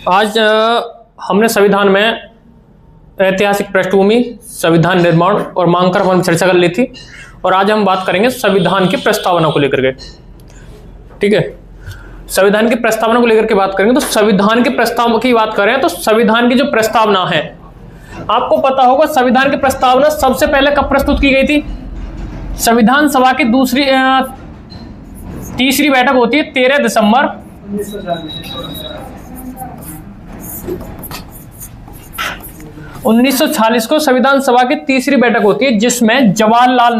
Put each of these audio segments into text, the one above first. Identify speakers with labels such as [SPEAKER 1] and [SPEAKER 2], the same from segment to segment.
[SPEAKER 1] आज हमने संविधान में ऐतिहासिक पृष्ठभूमि, संविधान निर्माण और मांग पर हम चर्चा कर ली थी, और आज हम बात करेंगे संविधान की प्रस्तावना को लेकर के। ठीक है, संविधान की प्रस्तावना को लेकर के बात करेंगे। तो संविधान की प्रस्तावना की बात करें तो संविधान की जो प्रस्तावना है, आपको पता होगा संविधान की प्रस्तावना सबसे पहले कब प्रस्तुत की गई थी? संविधान सभा की तीसरी बैठक होती है 13 दिसंबर 1946 को संविधान सभा की तीसरी बैठक होती है, जिसमें जवाहरलाल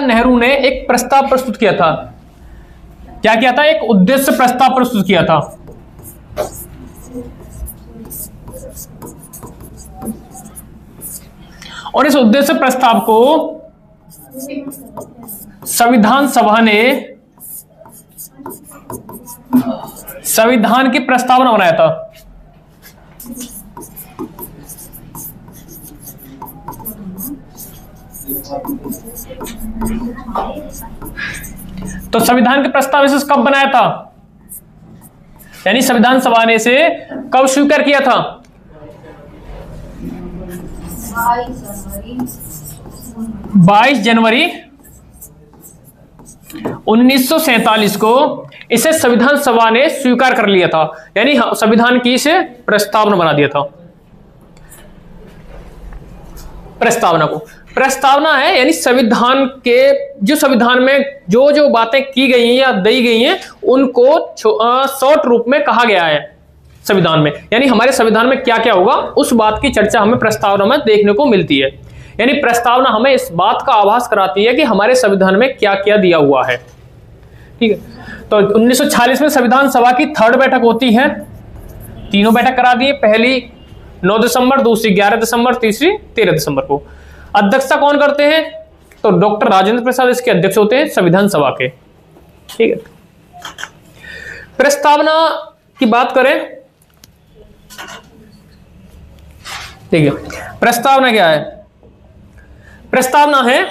[SPEAKER 1] नेहरू, ने एक प्रस्ताव प्रस्तुत किया था। क्या किया था? एक उद्देश्य प्रस्ताव प्रस्तुत किया था। और इस उद्देश्य प्रस्ताव को संविधान सभा ने संविधान की प्रस्तावना बनाया था। तो संविधान के प्रस्ताव इसे कब बनाया था? यानी संविधान सभा ने इसे कब स्वीकार किया था? 22 जनवरी 1947 को इसे संविधान सभा ने स्वीकार कर लिया था। यानी संविधान की इसे प्रस्तावना बना दिया था। प्रस्तावना है यानी संविधान के जो संविधान में जो जो बातें की गई हैं या दी गई हैं उनको शॉर्ट रूप में कहा गया है संविधान में। यानी हमारे संविधान में क्या क्या होगा उस बात की चर्चा हमें प्रस्तावना में देखने को मिलती है। यानी प्रस्तावना हमें इस बात का आभास कराती है कि हमारे संविधान में क्या क्या दिया हुआ है। ठीक है, तो 1946 में संविधान सभा की थर्ड बैठक होती है। तीनों बैठक करा दी, पहली 9 दिसंबर, दूसरी 11 दिसंबर, तीसरी 13 दिसंबर को। अध्यक्षता कौन करते हैं? तो डॉक्टर राजेंद्र प्रसाद इसके अध्यक्ष होते हैं संविधान सभा के। ठीक है, प्रस्तावना की बात करें। ठीक है, प्रस्तावना क्या है? प्रस्तावना है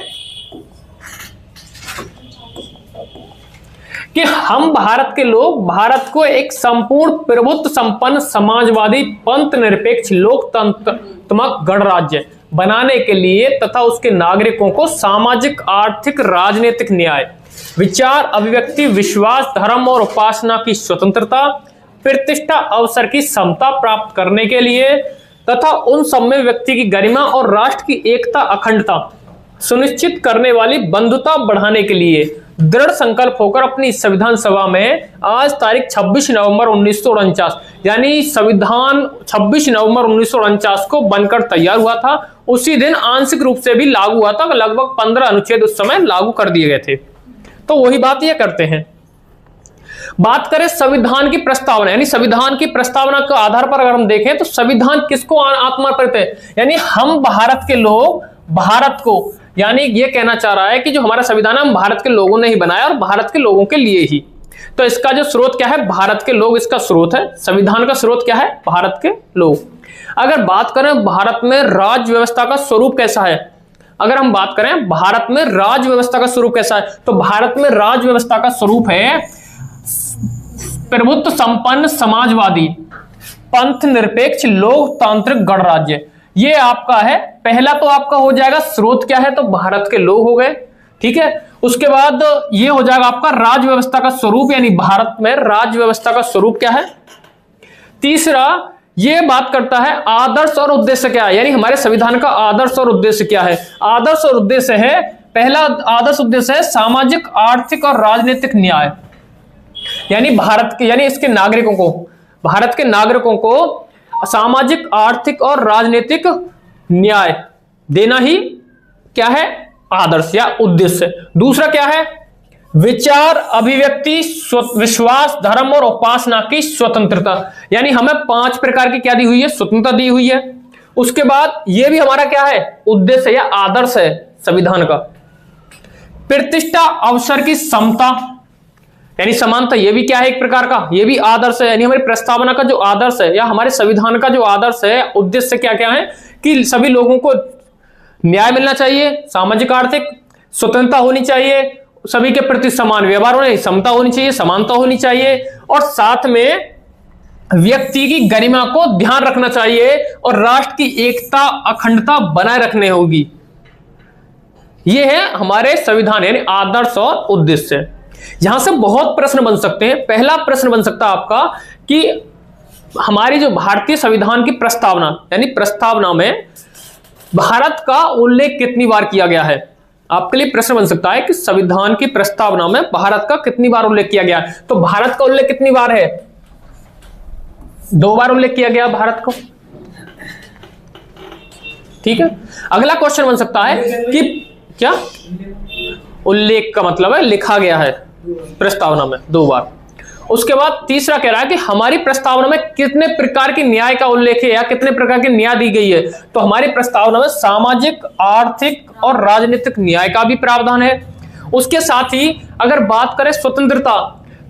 [SPEAKER 1] कि हम भारत के लोग भारत को एक संपूर्ण प्रभुत्व संपन्न समाजवादी पंथ निरपेक्ष लोकतंत्रात्मक गणराज्य बनाने के लिए तथा उसके नागरिकों को सामाजिक, आर्थिक, राजनीतिक न्याय, विचार अभिव्यक्ति, विश्वास, धर्म और उपासना की स्वतंत्रता, प्रतिष्ठा, अवसर की समता प्राप्त करने के लिए तथा उन सब में व्यक्ति की गरिमा और राष्ट्र की एकता, अखंडता सुनिश्चित करने वाली बंधुता बढ़ाने के लिए दृढ़ संकल्प होकर अपनी संविधान सभा में आज तारीख 26 नवंबर 1949 यानी संविधान 26 नवंबर 1949 को बनकर तैयार हुआ था। उसी दिन आंशिक रूप से भी लागू हुआ था। लगभग 15 अनुच्छेद उस समय लागू कर दिए गए थे। तो वही बात ये करते हैं। बात करें संविधान की प्रस्तावना, यानी संविधान की प्रस्तावना के आधार पर अगर हम देखें तो संविधान किसको आत्मर्पित है? यानी हम भारत के लोग भारत को, यानी ये कहना चाह रहा है कि जो हमारा संविधान है हम भारत के लोगों ने ही बनाया और भारत के लोगों के लिए ही। तो इसका जो स्रोत क्या है? भारत के लोग इसका स्रोत है। संविधान का स्रोत क्या है? भारत के लोग। अगर बात करें भारत में राज्य व्यवस्था का स्वरूप कैसा है, अगर हम बात करें भारत में राज्य व्यवस्था का स्वरूप कैसा है, तो भारत में राज्य व्यवस्था का स्वरूप है प्रभुत्व संपन्न समाजवादी पंथ निरपेक्ष लोकतांत्रिक गणराज्य। ये आपका है। पहला तो आपका हो जाएगा स्रोत क्या है, तो भारत के लोग हो गए। ठीक है, उसके बाद ये हो जाएगा आपका राज्य व्यवस्था का स्वरूप, यानी भारत में राज्य व्यवस्था का स्वरूप क्या है। तीसरा ये बात करता है आदर्श और उद्देश्य क्या है, यानी हमारे संविधान का आदर्श और उद्देश्य क्या है। आदर्श और उद्देश्य है, पहला आदर्श उद्देश्य है सामाजिक, आर्थिक और राजनीतिक न्याय, यानी भारत के, यानी इसके नागरिकों को, भारत के नागरिकों को सामाजिक, आर्थिक और राजनीतिक न्याय देना ही क्या है? आदर्श या उद्देश्य। दूसरा क्या है? विचार अभिव्यक्ति, विश्वास, धर्म और उपासना की स्वतंत्रता, यानी हमें 5 प्रकार की क्या दी हुई है? स्वतंत्रता दी हुई है। उसके बाद यह भी हमारा क्या है? उद्देश्य या आदर्श है संविधान का। प्रतिष्ठा, अवसर की समता, यानी समानता ये भी क्या है, एक प्रकार का ये भी आदर्श है। यानी हमारी प्रस्तावना का जो आदर्श है या हमारे संविधान का जो आदर्श है, उद्देश्य क्या क्या है कि सभी लोगों को न्याय मिलना चाहिए, सामाजिक आर्थिक स्वतंत्रता होनी चाहिए, सभी के प्रति समान व्यवहार होने, समता होनी चाहिए, समानता होनी चाहिए, और साथ में व्यक्ति की गरिमा को ध्यान रखना चाहिए और राष्ट्र की एकता अखंडता बनाए रखने होगी। यह है हमारे संविधान यानी आदर्श और उद्देश्य। यहां से बहुत प्रश्न बन सकते हैं। पहला प्रश्न बन सकता है आपका कि हमारी जो भारतीय संविधान की प्रस्तावना यानी प्रस्तावना में भारत का उल्लेख कितनी बार किया गया है। आपके लिए प्रश्न बन सकता है कि संविधान की प्रस्तावना में भारत का कितनी बार उल्लेख किया गया है। तो भारत का उल्लेख कितनी बार है, 2 बार उल्लेख किया गया भारत को। ठीक है, अगला क्वेश्चन बन सकता है कि क्या उल्लेख का मतलब है लिखा गया है प्रस्तावना में 2 बार। उसके बाद तीसरा कह रहा है कि हमारी प्रस्तावना में कितने प्रकार की न्याय का उल्लेख है या कितने प्रकार की न्याय दी गई है। तो हमारी प्रस्तावना में सामाजिक, आर्थिक और राजनीतिक न्याय का भी प्रावधान है। उसके साथ ही अगर बात करें स्वतंत्रता,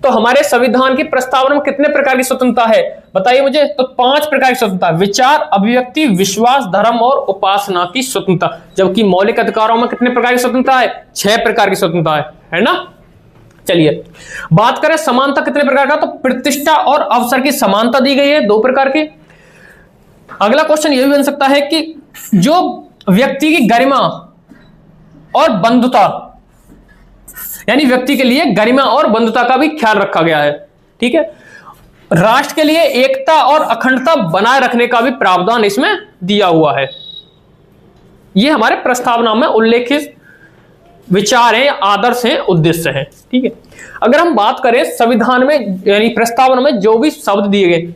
[SPEAKER 1] तो हमारे संविधान की प्रस्तावना में कितने प्रकार की स्वतंत्रता है बताइए मुझे। तो 5 प्रकार की स्वतंत्रता, विचार, अभिव्यक्ति, विश्वास, धर्म और उपासना की स्वतंत्रता। जबकि मौलिक अधिकारों में कितने प्रकार की स्वतंत्रता है, 6 प्रकार की स्वतंत्रता है ना। चलिए बात करें समानता कितने प्रकार का, तो प्रतिष्ठा और अवसर की समानता दी गई है 2 प्रकार की। अगला क्वेश्चन यह भी बन सकता है कि जो व्यक्ति की गरिमा और बंधुता यानी व्यक्ति के लिए गरिमा और बंधुता का भी ख्याल रखा गया है। ठीक है, राष्ट्र के लिए एकता और अखंडता बनाए रखने का भी प्रावधान इसमें दिया हुआ है। यह हमारे प्रस्तावना में उल्लेखित विचार हैं, आदर्श हैं, उद्देश्य हैं। ठीक है, अगर हम बात करें संविधान में यानी प्रस्तावना में जो भी शब्द दिए गए,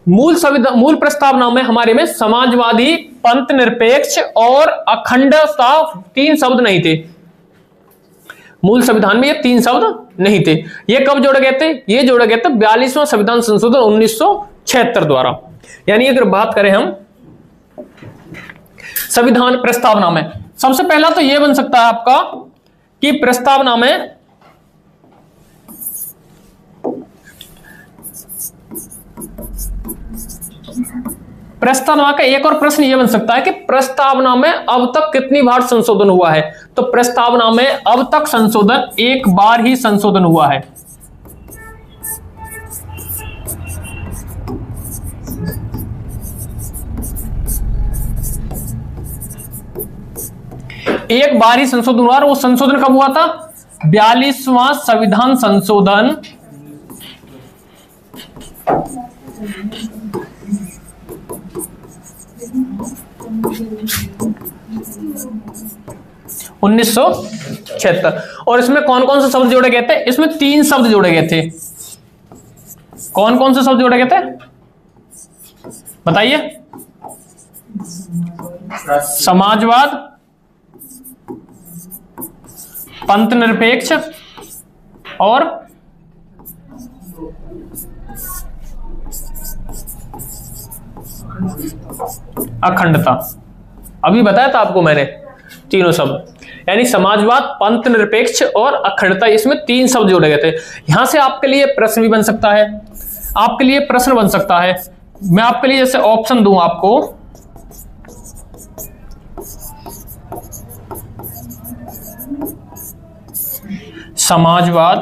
[SPEAKER 1] मूल प्रस्तावना में हमारे में समाजवादी, पंथ निरपेक्ष और अखंडता 3 शब्द नहीं थे। मूल संविधान में ये 3 शब्द नहीं थे। ये कब जोड़े गए थे, ये जोड़े गए थे 42वां संविधान संशोधन 1976 द्वारा। यानी अगर बात करें हम संविधान प्रस्तावना में, सबसे पहला तो यह बन सकता है आपका कि प्रस्तावना में प्रस्तावना का एक और प्रश्न यह बन सकता है कि प्रस्तावना में अब तक कितनी बार संशोधन हुआ है। तो प्रस्तावना में अब तक संशोधन 1 बार ही संशोधन हुआ है। एक बार ही संशोधन हुआ और वो संशोधन कब हुआ था, 42वां संविधान संशोधन 1976। और इसमें कौन कौन से शब्द जोड़े गए थे, इसमें 3 शब्द जोड़े गए थे। कौन कौन से शब्द जोड़े गए थे बताइए। समाजवाद, पंथ निरपेक्ष और अखंडता। अभी बताया था आपको मैंने तीनों शब्द, यानी समाजवाद, पंथ निरपेक्ष और अखंडता, इसमें 3 शब्द जोड़े गए थे। यहां से आपके लिए प्रश्न भी बन सकता है, आपके लिए प्रश्न बन सकता है। मैं आपके लिए जैसे ऑप्शन दूं आपको, समाजवाद,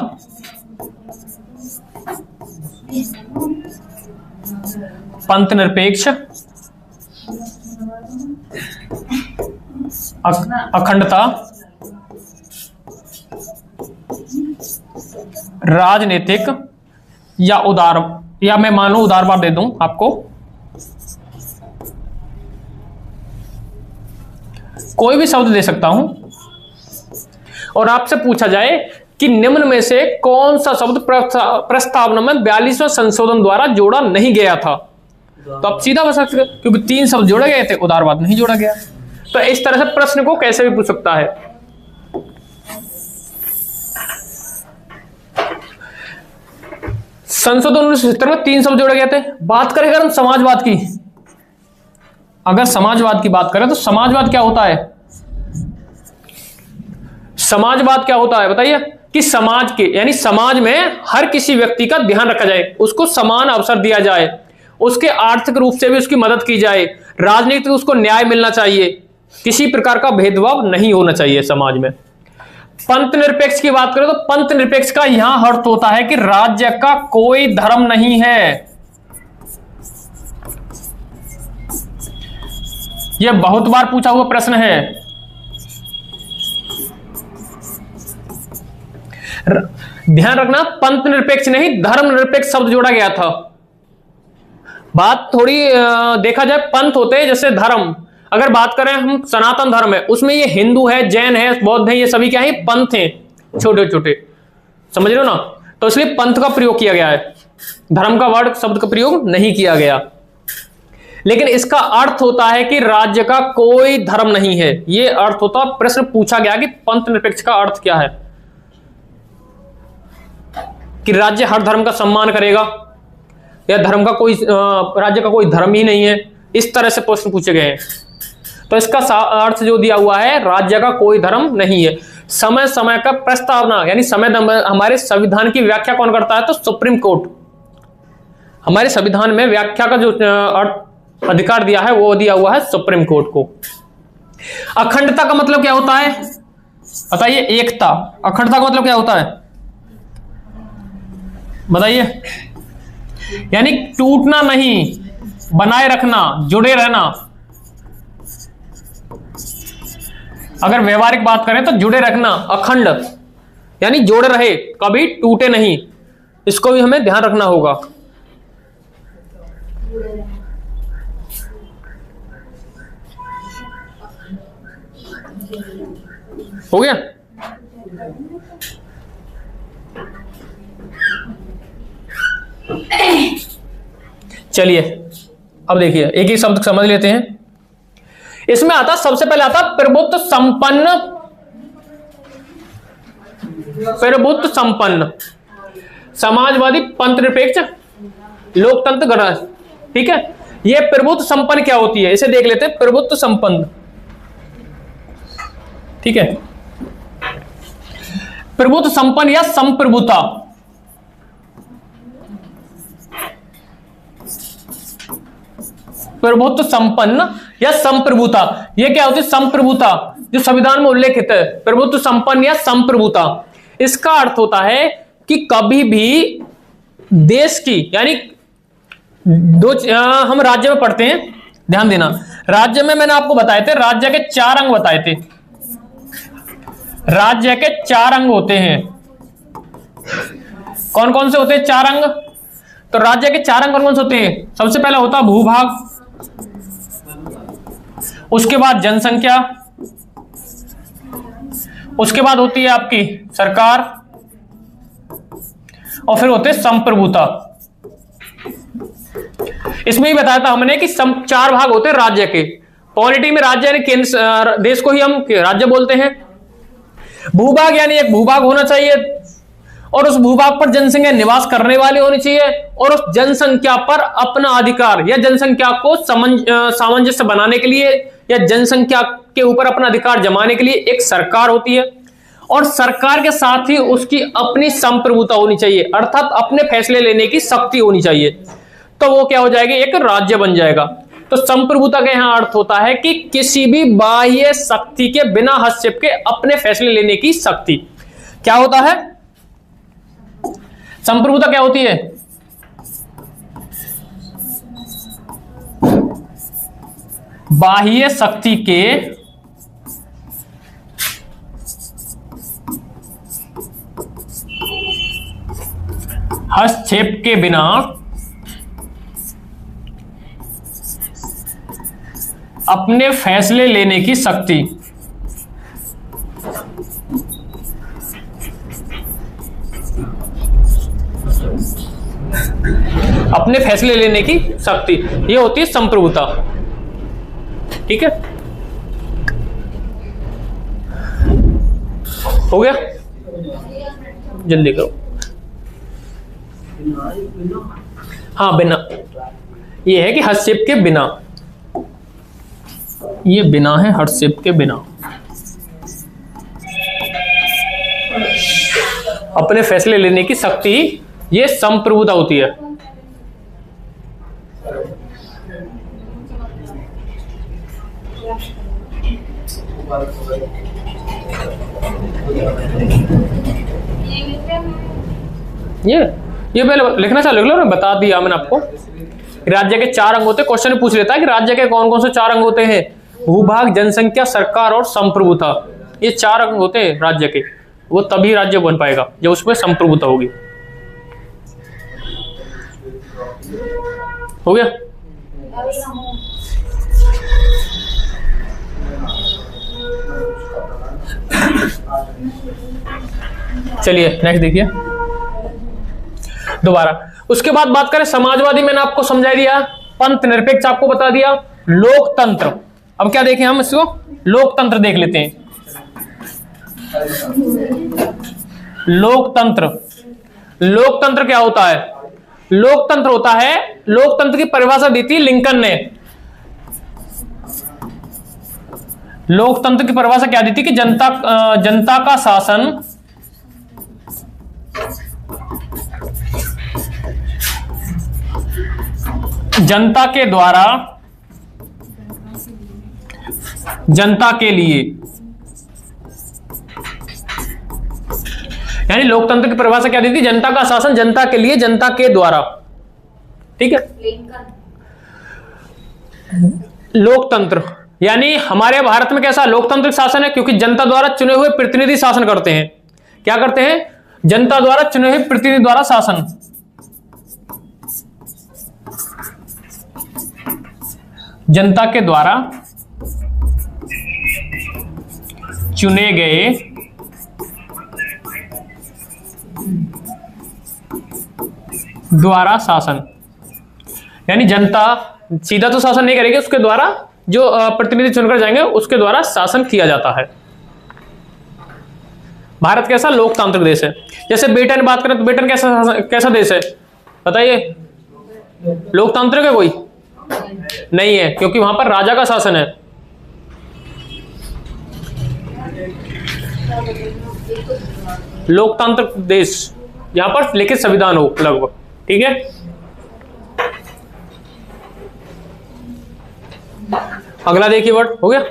[SPEAKER 1] पंथ निरपेक्ष, अखंडता, राजनीतिक या उदार, या मैं मानूं उदारवाद दे दूं आपको। कोई भी शब्द दे सकता हूं और आपसे पूछा जाए कि निम्न में से कौन सा शब्द प्रस्तावना में 42वां संशोधन द्वारा जोड़ा नहीं गया था, तो आप सीधा बता सकते, क्योंकि 3 शब्द जोड़े गए थे, उदारवाद नहीं जोड़ा गया। तो इस तरह से प्रश्न को कैसे भी पूछ सकता है। संशोधन 1977 में 3 शब्द जोड़े गए थे। बात करें अगर हम समाजवाद की, अगर समाजवाद की बात करें तो समाजवाद क्या होता है, समाजवाद क्या होता है बताइए। कि समाज के यानी समाज में हर किसी व्यक्ति का ध्यान रखा जाए, उसको समान अवसर दिया जाए, उसके आर्थिक रूप से भी उसकी मदद की जाए, राजनीतिक उसको न्याय मिलना चाहिए, किसी प्रकार का भेदभाव नहीं होना चाहिए समाज में। पंथ निरपेक्ष की बात करें तो पंथ निरपेक्ष का यहां अर्थ होता है कि राज्य का कोई धर्म नहीं है। यह बहुत बार पूछा हुआ प्रश्न है। ध्यान रखना, पंथ निरपेक्ष नहीं धर्म निरपेक्ष शब्द जोड़ा गया था। बात थोड़ी देखा जाए, पंथ होते हैं जैसे धर्म, अगर बात करें हम सनातन धर्म है, उसमें ये हिंदू है, जैन है, बौद्ध है, ये सभी क्या है, पंथ हैं छोटे छोटे, समझ रहे हो ना। तो इसलिए पंथ का प्रयोग किया गया है, धर्म का वर्ड शब्द का प्रयोग नहीं किया गया। लेकिन इसका अर्थ होता है कि राज्य का कोई धर्म नहीं है, ये अर्थ होता। प्रश्न पूछा गया कि पंथ निरपेक्ष का अर्थ क्या है, कि राज्य हर धर्म का सम्मान करेगा या धर्म का कोई राज्य का कोई धर्म ही नहीं है, इस तरह से प्रश्न पूछे गए हैं। तो इसका अर्थ जो दिया हुआ है, राज्य का कोई धर्म नहीं है। समय समय का प्रस्तावना यानी समय हमारे संविधान की व्याख्या कौन करता है, तो सुप्रीम कोर्ट। हमारे संविधान में व्याख्या का जो अधिकार दिया है वो दिया हुआ है सुप्रीम कोर्ट को। अखंडता का मतलब क्या होता है बताइए, एकता। अखंडता का मतलब क्या होता है बताइए, यानी टूटना नहीं, बनाए रखना, जुड़े रहना। अगर व्यवहारिक बात करें तो जुड़े रखना, अखंड यानी जोड़े रहे, कभी टूटे नहीं, इसको भी हमें ध्यान रखना होगा। हो गया। चलिए अब देखिए एक ही शब्द समझ लेते हैं। इसमें आता, सबसे पहले आता प्रभुत्व संपन्न। प्रभुत्व संपन्न, समाजवादी, पंथ निरपेक्ष, लोकतंत्र, गणराज्य। ठीक है, यह प्रभुत्व संपन्न क्या होती है इसे देख लेते हैं। प्रभुत्व संपन्न, ठीक है, प्रभुत्व संपन्न या संप्रभुता। प्रभुत्व संपन्न या संप्रभुता, यह क्या होती है, संप्रभुता जो संविधान में उल्लेखित है, प्रभुत्व संपन्न या संप्रभुता। इसका अर्थ होता है कि कभी भी देश की, यानी हम राज्य में पढ़ते हैं, ध्यान देना, राज्य में मैंने आपको बताए थे, राज्य के 4 अंग बताए थे। राज्य के 4 अंग होते हैं, कौन कौन से होते हैं 4 अंग, तो राज्य के 4 अंग कौन कौन से होते हैं। सबसे पहला होता है भूभाग, उसके बाद जनसंख्या, उसके बाद होती है आपकी सरकार, और फिर होते हैं संप्रभुता। इसमें ही बताया था हमने कि 4 भाग होते हैं राज्य के। पॉलिटी में राज्य यानी केंद्र, देश को ही हम राज्य बोलते हैं। भूभाग यानी एक भूभाग होना चाहिए और उस भूभाग पर जनसंख्या निवास करने वाली होनी चाहिए, और उस जनसंख्या पर अपना अधिकार या जनसंख्या को सामंजस्य बनाने के लिए या जनसंख्या के ऊपर अपना अधिकार जमाने के लिए एक सरकार होती है, और सरकार के साथ ही उसकी अपनी संप्रभुता होनी चाहिए, अर्थात अपने फैसले लेने की शक्ति होनी चाहिए। तो वो क्या हो जाएगी, एक राज्य बन जाएगा। तो संप्रभुता का यहां अर्थ होता है कि किसी भी बाह्य शक्ति के बिना हस्तक्षेप के अपने फैसले लेने की शक्ति। क्या होता है संप्रभुता, क्या होती है, बाह्य शक्ति के हस्तक्षेप के बिना अपने फैसले लेने की शक्ति। अपने फैसले लेने की शक्ति, यह होती है संप्रभुता। ठीक है, हो गया, जल्दी करो। हाँ, बिना, यह है कि हस्तक्षेप के बिना, ये बिना है, हस्तक्षेप के बिना। अपने फैसले लेने की शक्ति, ये संप्रभुता होती है। ये पहले लिखना चालू लिख लो ना, बता दिया मैंने आपको। राज्य के 4 अंग होते हैं। क्वेश्चन पूछ लेता है कि राज्य के कौन कौन से 4 अंग होते हैं? भूभाग, जनसंख्या, सरकार और संप्रभुता। ये 4 अंग होते हैं राज्य के। वो तभी राज्य बन पाएगा जब उसमें संप्रभुता होगी। हो गया? चलिए नेक्स्ट देखिए दोबारा। उसके बाद बात करें समाजवादी, मैंने आपको समझा दिया, पंथ निरपेक्ष आपको बता दिया, लोकतंत्र। अब क्या देखें हम इसको, लोकतंत्र देख लेते हैं। लोकतंत्र, लोकतंत्र क्या होता है? लोकतंत्र होता है, लोकतंत्र की परिभाषा दी थी लिंकन ने। लोकतंत्र की परिभाषा क्या दी थी कि जनता का शासन जनता के द्वारा जनता के लिए, यानी लोकतंत्र की परिभाषा क्या दी थी? जनता का शासन जनता के लिए, जनता के द्वारा। ठीक है। लोकतंत्र यानी हमारे भारत में कैसा लोकतांत्रिक शासन है? क्योंकि जनता द्वारा चुने हुए प्रतिनिधि शासन करते हैं। क्या करते हैं? जनता द्वारा चुने हुए प्रतिनिधि द्वारा शासन। जनता के द्वारा चुने गए द्वारा शासन, यानी जनता सीधा तो शासन नहीं करेगी, उसके द्वारा जो प्रतिनिधि चुनकर जाएंगे उसके द्वारा शासन किया जाता है। भारत कैसा लोकतांत्रिक देश है। जैसे ब्रिटेन बात करें तो ब्रिटेन कैसा देश है बताइए? लोकतांत्रिक है कोई? नहीं है, क्योंकि वहां पर राजा का शासन है। लोकतांत्रिक देश, यहां पर लिखित संविधान हो लगभग। ठीक है। अगला देखिए वर्ड हो गया।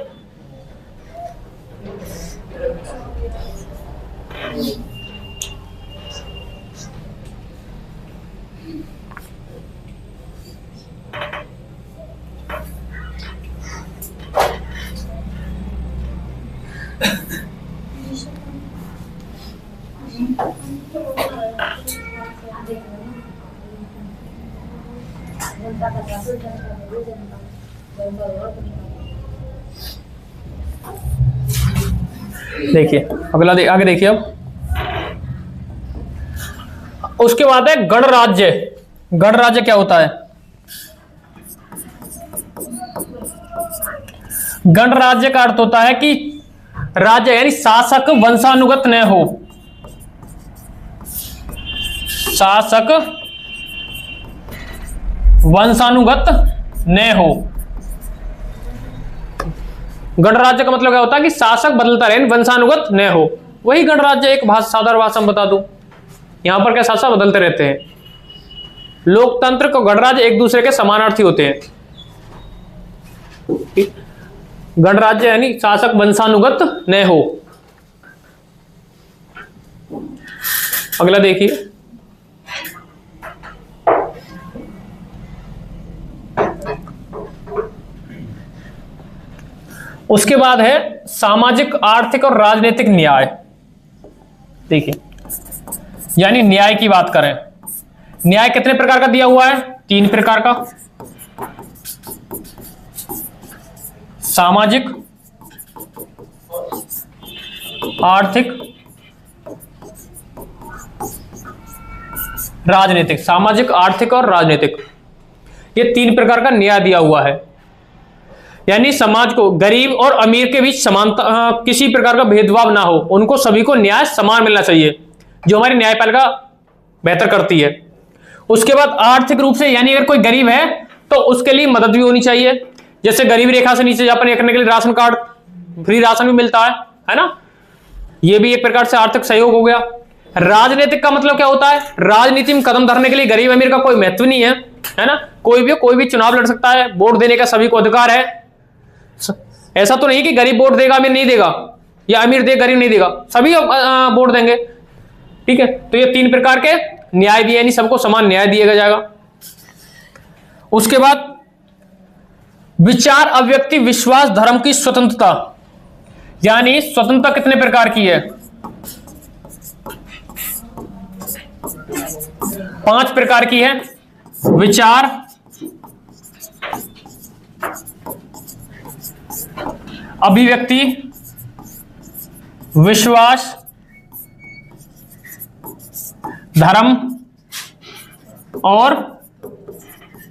[SPEAKER 1] देखिए अगला आगे देखिए। अब उसके बाद है गणराज्य। गणराज्य क्या होता है? गणराज्य का अर्थ होता है कि राज्य यानी शासक वंशानुगत न हो। शासक वंशानुगत न हो। गणराज्य का मतलब क्या होता है कि शासक बदलता रहे, वंशानुगत न हो। वही गणराज्य। एक साधारण भाषा में बता दूं, यहां पर क्या शासक बदलते रहते हैं। लोकतंत्र को गणराज्य एक दूसरे के समानार्थी होते हैं। गणराज्य यानी शासक वंशानुगत न हो। अगला देखिए। उसके बाद है सामाजिक, आर्थिक और राजनीतिक न्याय। देखिए यानी न्याय की बात करें, न्याय कितने प्रकार का दिया हुआ है? 3 प्रकार का। सामाजिक, आर्थिक, राजनीतिक। सामाजिक, आर्थिक और राजनीतिक, ये 3 प्रकार का न्याय दिया हुआ है। यानी समाज को गरीब और अमीर के बीच समानता, किसी प्रकार का भेदभाव ना हो, उनको सभी को न्याय समान मिलना चाहिए, जो हमारी न्यायपालिका बेहतर करती है। उसके बाद आर्थिक रूप से, यानी अगर कोई गरीब है तो उसके लिए मदद भी होनी चाहिए। जैसे गरीबी रेखा से नीचे जापन करने के लिए राशन कार्ड, फ्री राशन भी मिलता है ना। यह भी एक प्रकार से आर्थिक सहयोग हो गया। राजनीतिक का मतलब क्या होता है? राजनीति में कदम धरने के लिए गरीब अमीर का कोई महत्व नहीं है ना? कोई भी चुनाव लड़ सकता है, वोट देने का सभी को अधिकार है। ऐसा तो नहीं कि गरीब वोट देगा अमीर नहीं देगा, या अमीर दे गरीब नहीं देगा, सभी वोट देंगे। ठीक है, तो ये 3 प्रकार के न्याय दिए, यानी सबको समान न्याय दिया जाएगा। उसके बाद विचार, अभिव्यक्ति, विश्वास, धर्म की स्वतंत्रता, यानी स्वतंत्रता कितने प्रकार की है? 5 प्रकार की है। विचार, अभिव्यक्ति, विश्वास, धर्म और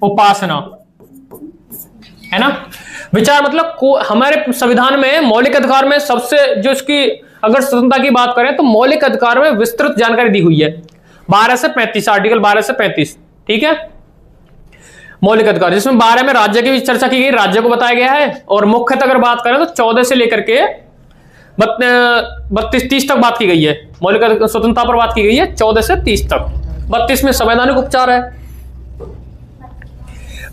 [SPEAKER 1] उपासना, है ना? विचार मतलब हमारे संविधान में मौलिक अधिकार में सबसे जो इसकी अगर स्वतंत्रता की बात करें तो मौलिक अधिकार में विस्तृत जानकारी दी हुई है 12 से 35, आर्टिकल 12 से 35। ठीक है, मौलिक अधिकार, जिसमें 12 में राज्य की भी चर्चा की गई, राज्य को बताया गया है, और मुख्यतः अगर बात करें तो 14 से लेकर के 32-30 तक बात की गई है। मौलिक स्वतंत्रता पर बात की गई है 14 से 30 तक। 32 में संवैधानिक उपचार है।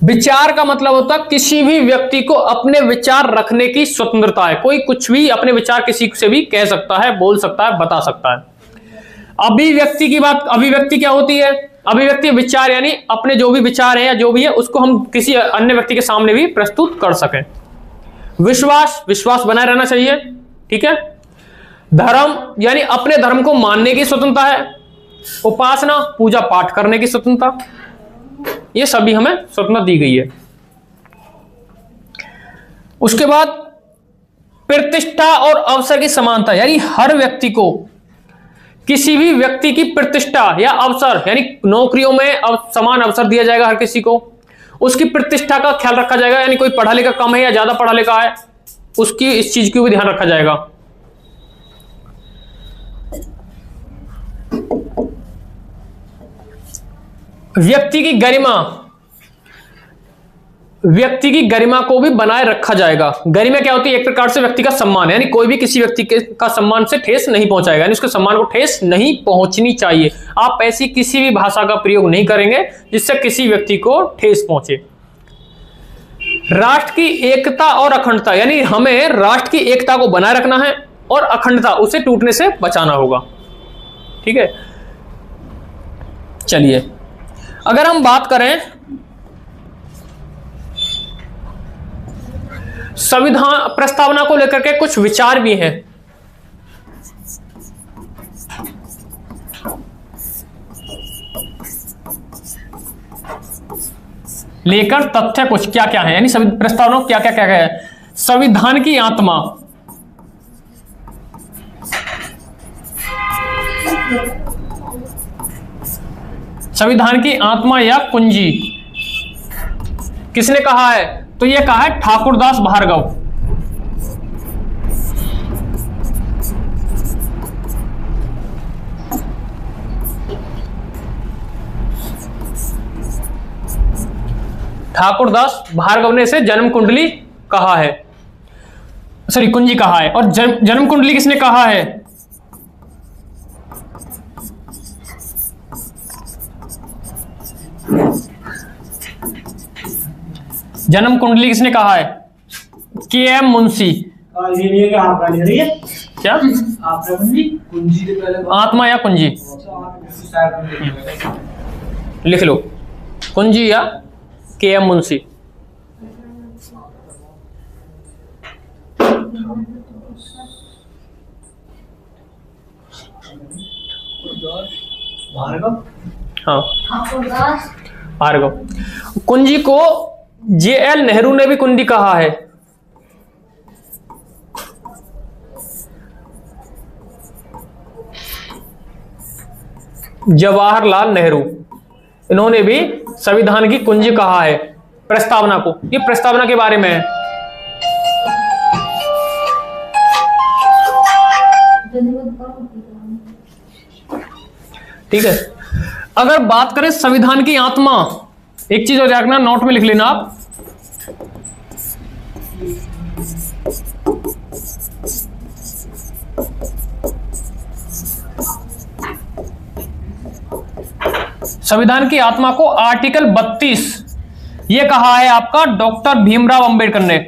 [SPEAKER 1] विचार का मतलब होता है किसी भी व्यक्ति को अपने विचार रखने की स्वतंत्रता है। कोई कुछ भी अपने विचार किसी से भी कह सकता है, बोल सकता है, बता सकता है। अभिव्यक्ति की बात, अभिव्यक्ति क्या होती है? अभिव्यक्ति विचार, यानी अपने जो भी विचार है या जो भी है उसको हम किसी अन्य व्यक्ति के सामने भी प्रस्तुत कर सकें। विश्वास, विश्वास बनाए रहना चाहिए। ठीक है। धर्म, यानी अपने धर्म को मानने की स्वतंत्रता है। उपासना, पूजा पाठ करने की स्वतंत्रता, ये सभी हमें स्वतंत्रता दी गई है। उसके बाद प्रतिष्ठा और अवसर की समानता, यानी हर व्यक्ति को किसी भी व्यक्ति की प्रतिष्ठा या अवसर, यानी नौकरियों में समान अवसर दिया जाएगा हर किसी को। उसकी प्रतिष्ठा का ख्याल रखा जाएगा, यानी कोई पढ़ा लिखा कम है या ज्यादा पढ़ा लिखा है, उसकी इस चीज की भी ध्यान रखा जाएगा। व्यक्ति की गरिमा, व्यक्ति की गरिमा को भी बनाए रखा जाएगा। गरिमा क्या होती है? एक प्रकार से व्यक्ति का सम्मान, यानी कोई भी किसी व्यक्ति का सम्मान से ठेस नहीं पहुंचाएगा, यानी उसके सम्मान को ठेस नहीं पहुंचनी चाहिए। आप ऐसी किसी भी भाषा का प्रयोग नहीं करेंगे जिससे किसी व्यक्ति को ठेस पहुंचे। राष्ट्र की एकता और अखंडता, यानी हमें राष्ट्र की एकता को बनाए रखना है और अखंडता, उसे टूटने से बचाना होगा। ठीक है, चलिए अगर हम बात करें संविधान प्रस्तावना को लेकर के, कुछ विचार भी हैं। लेकर तथ्य कुछ क्या क्या है, यानी प्रस्तावना क्या क्या क्या है। संविधान की आत्मा, संविधान की आत्मा या कुंजी किसने कहा है? तो यह कहा है ठाकुरदास भार्गव। ठाकुरदास भार्गव ने इसे जन्म कुंडली कहा है, सॉरी कुंजी कहा है। और जन्म कुंडली किसने कहा है? जन्म कुंडली किसने कहा है? के.एम. मुंशी। क्या आत्मा या कुंजी? लिख लो, कुंजी या के.एम. मुंशी। हाँ, भार्गव। कुंजी को जे.एल. नेहरू ने भी कुंजी कहा है। जवाहरलाल नेहरू, इन्होंने भी संविधान की कुंजी कहा है प्रस्तावना को। ये प्रस्तावना के बारे में है। ठीक है, अगर बात करें संविधान की आत्मा, एक चीज और रखना, नोट में लिख लेना आप। संविधान की आत्मा को आर्टिकल 32 ये कहा है आपका डॉक्टर भीमराव अंबेडकर ने।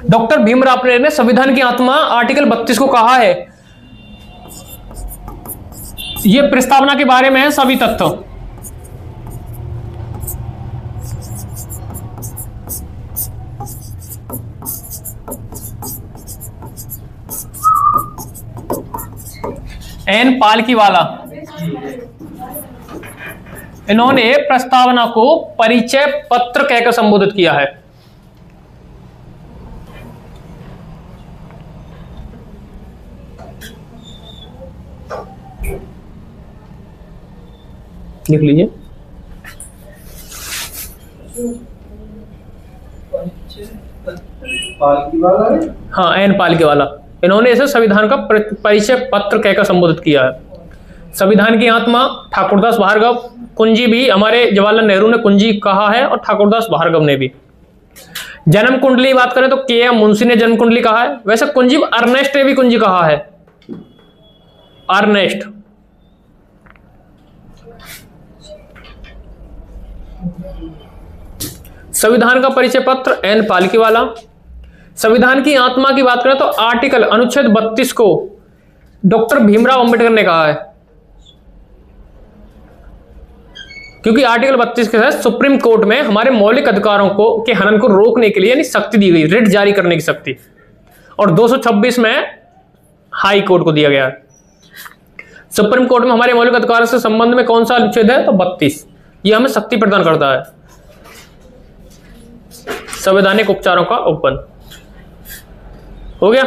[SPEAKER 1] डॉक्टर भीमराव अंबेडकर ने संविधान की आत्मा आर्टिकल 32 को कहा है। यह प्रस्तावना के बारे में है सभी तथ्य। एन पालकीवाला, इन्होंने प्रस्तावना को परिचय पत्र कहकर संबोधित किया है। लिख लीजिए। हाँ, एन पालकीवाला, इन्होंने इसे संविधान का परिचय पत्र कहकर संबोधित किया है। संविधान की आत्मा ठाकुरदास भार्गव, कुंजी भी हमारे जवाहरलाल नेहरू ने कुंजी कहा है और ठाकुरदास भार्गव ने भी। जन्म कुंडली बात करें तो के.एम. मुंशी ने जन्म कुंडली कहा है। वैसे कुंजी अर्नेस्ट ने भी कुंजी कहा है, अर्नेस्ट। संविधान का परिचय पत्र एन पालकीवाला। संविधान की आत्मा की बात करें तो आर्टिकल अनुच्छेद 32 को डॉक्टर भीमराव अंबेडकर ने कहा है, क्योंकि आर्टिकल 32 के तहत सुप्रीम कोर्ट में हमारे मौलिक अधिकारों को के हनन को रोकने के लिए यानी शक्ति दी गई, रिट जारी करने की शक्ति, और 226 में हाई कोर्ट को दिया गया है। सुप्रीम कोर्ट में हमारे मौलिक अधिकारों से संबंध में कौन सा अनुच्छेद है तो 32, यह हमें शक्ति प्रदान करता है। संवैधानिक उपचारों का उपबंध हो गया।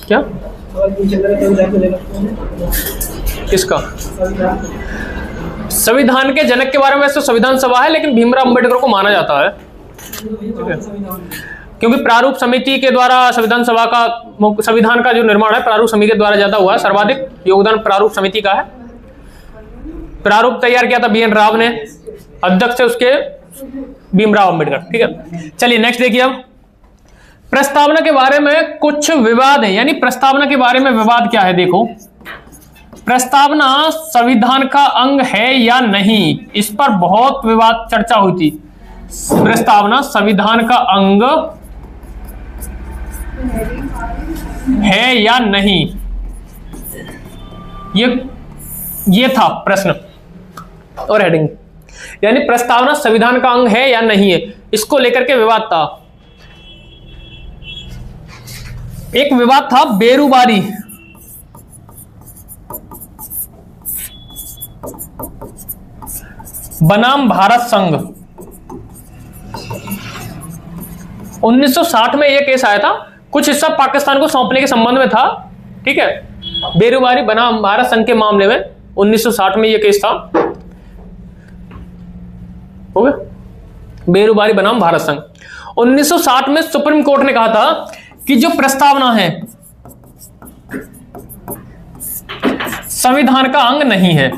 [SPEAKER 1] क्या किसका? संविधान के जनक के बारे में तो संविधान सभा है, लेकिन भीमराव अंबेडकर को माना जाता है, क्योंकि प्रारूप समिति के द्वारा संविधान सभा का, संविधान का जो निर्माण है प्रारूप समिति के द्वारा ज्यादा हुआ है। सर्वाधिक योगदान प्रारूप समिति का है। प्रारूप तैयार किया था बी.एन. राव ने, अध्यक्ष है उसके भीमराव अंबेडकर। ठीक है, चलिए नेक्स्ट देखिए। अब प्रस्तावना के बारे में कुछ विवाद है, यानी प्रस्तावना के बारे में विवाद क्या है। देखो, प्रस्तावना संविधान का अंग है या नहीं, इस पर बहुत विवाद चर्चा हुई थी। प्रस्तावना संविधान का अंग है या नहीं, ये था प्रश्न और हेडिंग, यानी प्रस्तावना संविधान का अंग है या नहीं है, इसको लेकर के विवाद था। एक विवाद था बेरुबारी, बनाम भारत संघ। 1960 में यह केस आया था, कुछ हिस्सा पाकिस्तान को सौंपने के संबंध में था। ठीक है, बेरुबारी बनाम भारत संघ के मामले में 1960 में यह केस था। हो गया, बेरुबारी बनाम भारत संघ। 1960 में सुप्रीम कोर्ट ने कहा था कि जो प्रस्तावना है संविधान का अंग नहीं है।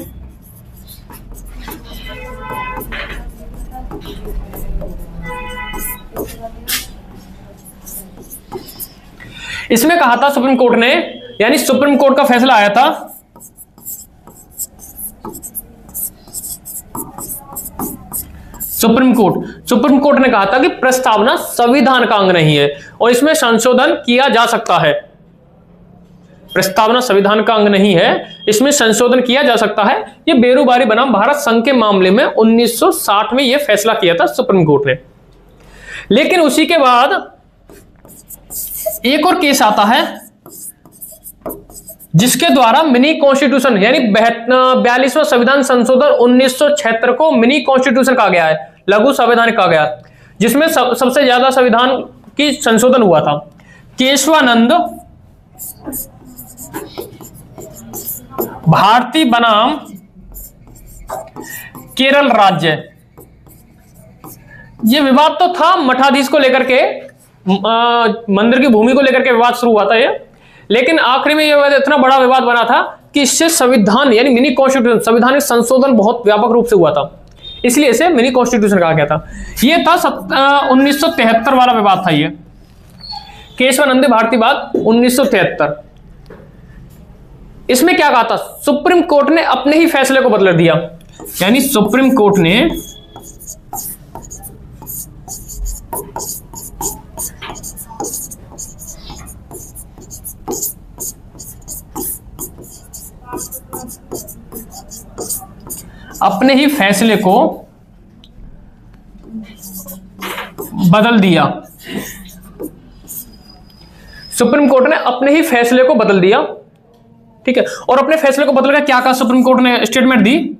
[SPEAKER 1] इसमें कहा था सुप्रीम कोर्ट ने, यानी सुप्रीम कोर्ट का फैसला आया था सुप्रीम कोर्ट ने कहा था कि प्रस्तावना संविधान का अंग नहीं है और इसमें संशोधन किया जा सकता है। प्रस्तावना संविधान का अंग नहीं है, इसमें संशोधन किया जा सकता है। यह बेरुबारी बनाम भारत संघ के मामले में 1960 में यह फैसला किया था सुप्रीम कोर्ट ने। लेकिन उसी के बाद एक और केस आता है जिसके द्वारा मिनी कॉन्स्टिट्यूशन यानी 42वां संविधान संशोधन 1976 को मिनी कॉन्स्टिट्यूशन कहा गया है, लघु संवैधानिक कहा गया, जिसमें सबसे ज्यादा संविधान की संशोधन हुआ था। केशवानंद भारती बनाम केरल राज्य। यह विवाद तो था मठाधीश को लेकर के, मंदिर की भूमि को लेकर के विवाद शुरू हुआ था ये, लेकिन आखिरी में यह इतना बड़ा विवाद बना था कि इससे संविधान यानी मिनी कॉन्स्टिट्यूशन, संविधानिक संशोधन बहुत व्यापक रूप से हुआ था, इसलिए इसे मिनी कॉन्स्टिट्यूशन कहा गया था। यह था 1973 वाला विवाद था, ये केशवानंद भारती वाद 1973। इसमें क्या कहा था, सुप्रीम कोर्ट ने अपने ही फैसले को बदल दिया, यानी सुप्रीम कोर्ट ने अपने ही फैसले को बदल दिया। सुप्रीम कोर्ट ने अपने ही फैसले को बदल दिया, ठीक है। और अपने फैसले को बदलकर क्या कहा सुप्रीम कोर्ट ने, स्टेटमेंट दी।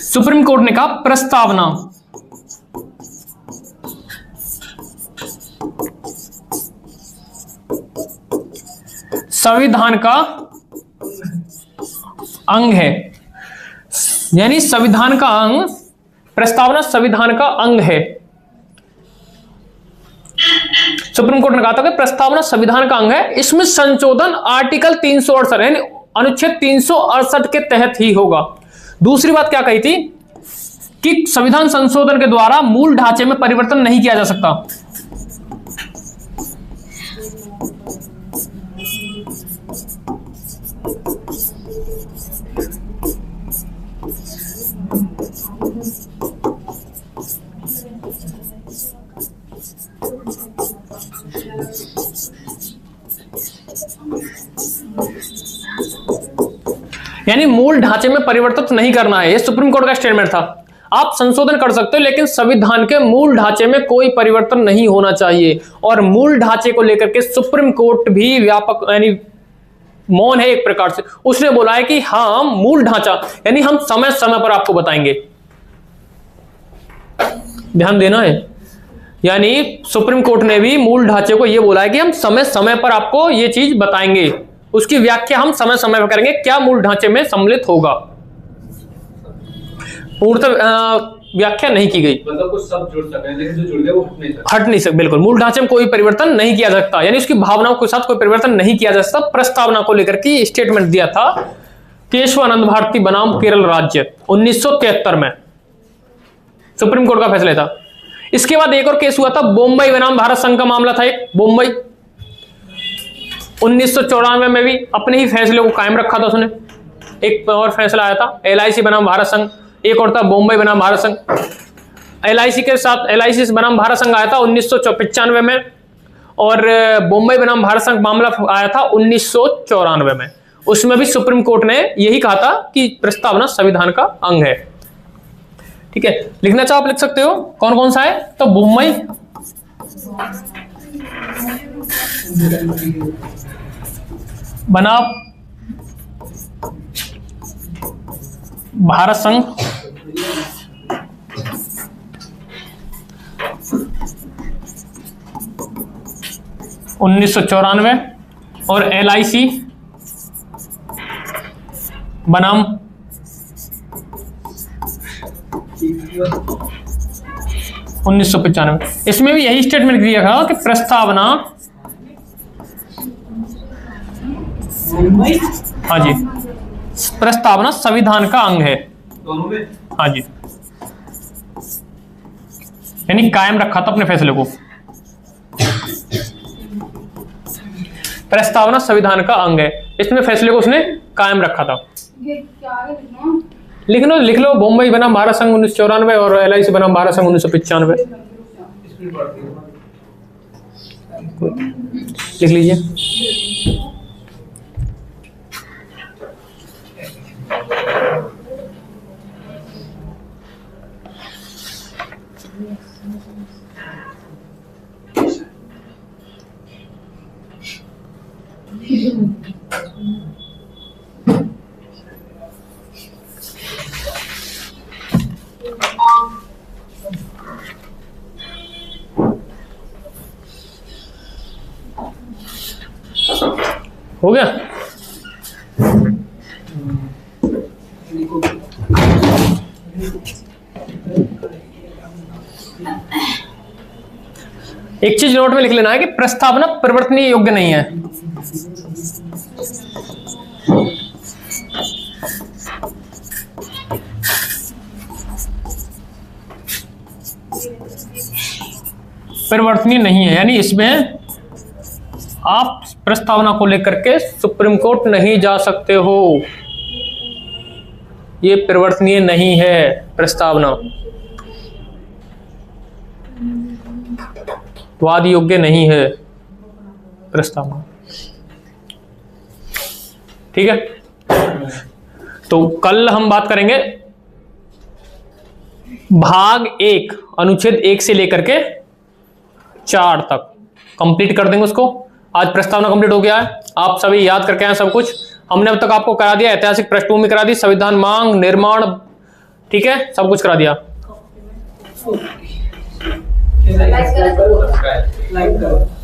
[SPEAKER 1] सुप्रीम कोर्ट ने कहा प्रस्तावना संविधान का अंग है, यानी संविधान का अंग, प्रस्तावना संविधान का अंग है। सुप्रीम कोर्ट ने कहा था कि प्रस्तावना संविधान का अंग है, इसमें संशोधन आर्टिकल 368 यानी अनुच्छेद 368 के तहत ही होगा। दूसरी बात क्या कही थी कि संविधान संशोधन के द्वारा मूल ढांचे में परिवर्तन नहीं किया जा सकता। यानी मूल ढांचे में परिवर्तन तो नहीं करना है, यह सुप्रीम कोर्ट का स्टेटमेंट था। आप संशोधन कर सकते हो लेकिन संविधान के मूल ढांचे में कोई परिवर्तन नहीं होना चाहिए। और मूल ढांचे को लेकर के सुप्रीम कोर्ट भी व्यापक यानी मौन है एक प्रकार से। उसने बोला है कि हाँ मूल ढांचा यानी हम समय समय पर आपको बताएंगे, ध्यान देना है। यानी सुप्रीम कोर्ट ने भी मूल ढांचे को यह बोला है कि हम समय समय पर आपको यह चीज बताएंगे, उसकी व्याख्या हम समय समय पर करेंगे, क्या मूल ढांचे में सम्मिलित होगा। पूर्णतः व्याख्या नहीं की गई,
[SPEAKER 2] मतलब कुछ सब जुड़ सकते हैं लेकिन जो जुड़ गए वो
[SPEAKER 1] हट नहीं सकते। बिल्कुल, मूल ढांचे में कोई परिवर्तन नहीं किया जा सकता, यानी उसकी भावनाओं के साथ कोई परिवर्तन नहीं किया जा सकता। प्रस्तावना को लेकर के स्टेटमेंट दिया था केशवानंद भारती बनाम केरल राज्य 1973 में, सुप्रीम कोर्ट का फैसला था। इसके बाद एक और केस हुआ था, बॉम्बे बनाम भारत संघ का मामला था एक। बॉम्बे 1994 में भी अपने ही फैसले को कायम रखा था उसने। एक और फैसला आया था LIC बनाम भारत संघ, एक और था बॉम्बे बनाम भारत संघ। LIC के साथ LIC बनाम भारत संघ आया था 1995 में, और बॉम्बे बनाम भारत संघ मामला आया था 1994 में। उसमें भी सुप्रीम कोर्ट ने यही कहा था कि प्रस्तावना संविधान का अंग है, ठीक है। लिखना चाहो आप लिख सकते हो, कौन कौन सा है। तो बॉम्बे बनाम भारत संघ, उन्नीस सौ 94, और LIC बनाम 1995। इसमें भी यही स्टेटमेंट दिया था कि प्रस्तावना, हाँ जी, प्रस्तावना संविधान का अंग है, हाँ जी, यानी कायम रखा था अपने फैसले को। प्रस्तावना संविधान का अंग है, इसमें फैसले को उसने कायम रखा था। लिख लो बॉम्बे बनाम भारत संघ 1994 और LIC बनाम भारत संघ 1995 लिख लीजिए। हो गया। एक चीज नोट में लिख लेना है कि प्रस्तावना परिवर्तनीय योग्य नहीं है। परिवर्तनीय नहीं है, यानी इसमें आप प्रस्तावना को लेकर के सुप्रीम कोर्ट नहीं जा सकते हो। ये परिवर्तनीय नहीं है प्रस्तावना, वाद योग्य नहीं है प्रस्तावना। ठीक है, तो कल हम बात करेंगे भाग 1 अनुच्छेद 1 से लेकर के 4 तक कंप्लीट कर देंगे उसको। आज प्रस्तावना कंप्लीट हो गया है, आप सभी याद करके आए सब कुछ। हमने अब तक आपको करा दिया ऐतिहासिक पृष्ठभूमि करा दी, संविधान मांग निर्माण, ठीक है, सब कुछ करा दिया।
[SPEAKER 2] लाइक करो।